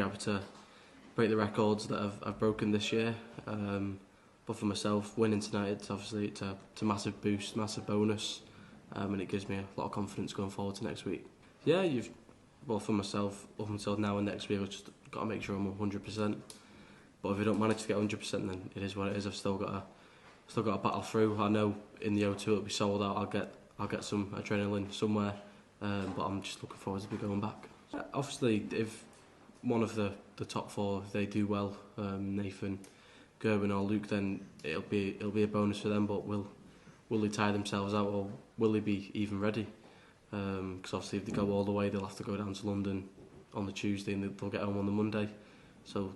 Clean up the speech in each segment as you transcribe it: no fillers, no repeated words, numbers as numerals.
Happy to break the records that I've broken this year, but for myself, winning tonight, it's a massive boost, massive bonus, and it gives me a lot of confidence going forward to next week. Yeah, for myself, up until now and next week, I've just got to make sure I'm 100%. But if I don't manage to get 100%, then it is what it is. I've still got to battle through. I know in the O2 it'll be sold out. I'll get some adrenaline somewhere, but I'm just looking forward to be going back. Obviously, if one of the top four, if they do well, Nathan, Gerwyn or Luke, then it'll be a bonus for them. But will they tire themselves out, or will they be even ready? Because obviously if they go all the way, they'll have to go down to London on the Tuesday and they'll get home on the Monday. So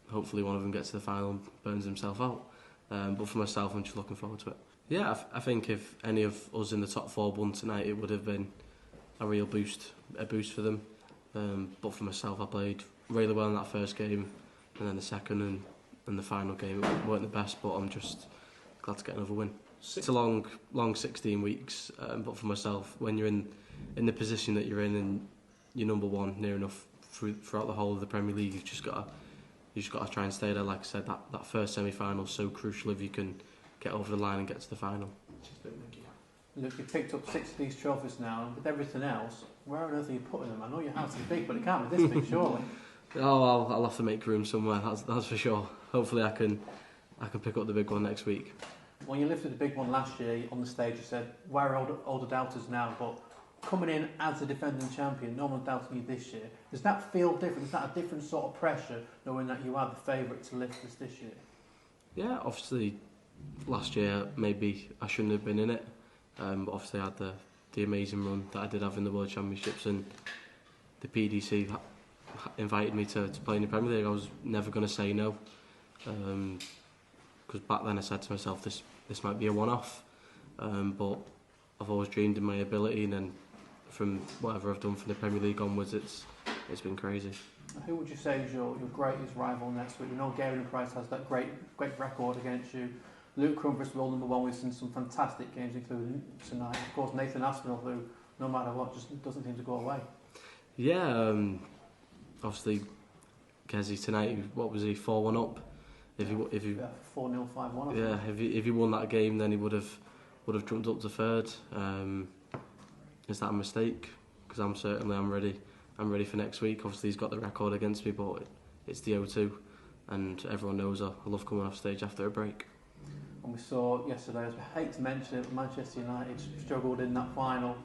hopefully one of them gets to the final and burns himself out. But for myself, I'm just looking forward to it. Yeah, I think if any of us in the top four won tonight, it would have been a real boost for them. But for myself, I played really well in that first game, and then the second and the final game it weren't the best, but I'm just glad to get another win. It's a long 16 weeks, but for myself, when you're in the position that you're in and you're number one near enough throughout the whole of the Premier League, you've just got to try and stay there. Like I said, that first semi-final is so crucial if you can get over the line and get to the final. Look, you've picked up 6 of these trophies now, and with everything else, where on earth are you putting them? I know your house is big, but it can't be this big, surely. Oh, I'll have to make room somewhere. That's for sure. Hopefully, I can pick up the big one next week. When you lifted the big one last year on the stage, you said, "Where are all the doubters now?" But coming in as a defending champion, no one doubting you this year. Does that feel different? Is that a different sort of pressure, knowing that you are the favourite to lift this year? Yeah, obviously, last year maybe I shouldn't have been in it. But obviously I had the amazing run that I did have in the World Championships, and the PDC invited me to play in the Premier League. I was never going to say no, because back then I said to myself, this might be a one-off, but I've always dreamed in my ability, and then from whatever I've done from the Premier League onwards, it's been crazy. Who would you say is your greatest rival next week? We know Gerwyn Price has that great record against you. Luke Crumford's world number one. We've seen some fantastic games, including tonight. Of course, Nathan Aspinall, who, no matter what, just doesn't seem to go away. Yeah, obviously, Gezi tonight. What was he? 4-1 up. If he 4-0, 5-1. Yeah, if he won that game, then he would have jumped up to third. Is that a mistake? Because I'm ready. I'm ready for next week. Obviously, he's got the record against me, but it's the O2, and everyone knows I love coming off stage after a break. And we saw yesterday, as we hate to mention it, Manchester United struggled in that final.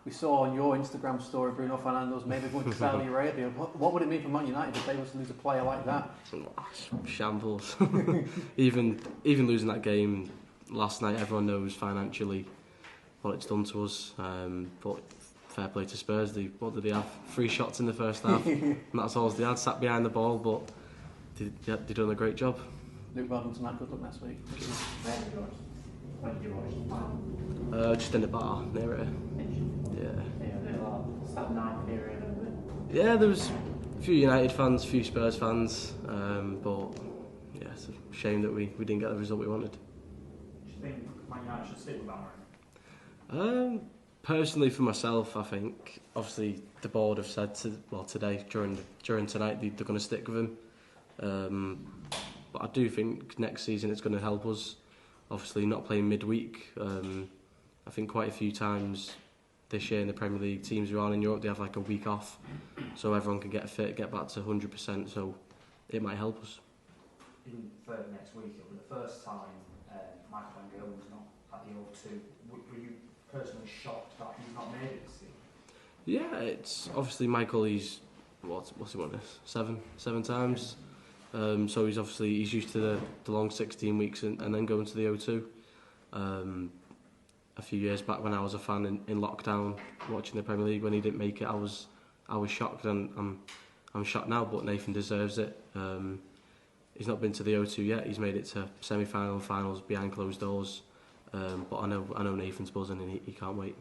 We saw on your Instagram story Bruno Fernandes maybe going to Saudi Arabia. What would it mean for Man United if they were to lose a player like that? Shambles. even losing that game last night, everyone knows financially what it's done to us. But fair play to Spurs. What did they have? 3 shots in the first half, and that's all they had. Sat behind the ball, but they've done a great job. Luke, well done tonight. Good luck next week. Just in the bar near it. Yeah, there was a few United fans, a few Spurs fans, but yeah, it's a shame that we didn't get the result we wanted. Do you think Man United should stick with that? Personally, for myself, I think obviously the board have said today during tonight they're going to stick with him. But I do think next season it's going to help us. Obviously, not playing midweek. I think quite a few times this year in the Premier League, teams who aren't in Europe, they have like a week off, so everyone can get fit, get back to 100%. So it might help us. For next week, it'll be the first time Michael Van Gerwen was not at the O2. Were you personally shocked that he's not made it this year? Yeah, it's obviously Michael. He's what's he won this? Seven times. So he's used to the long 16 weeks and then going to the O2. A few years back when I was a fan in lockdown watching the Premier League, when he didn't make it, I was shocked, and I'm shocked now. But Nathan deserves it. He's not been to the O2 yet. He's made it to semi-final and finals behind closed doors. But I know Nathan's buzzing and he can't wait.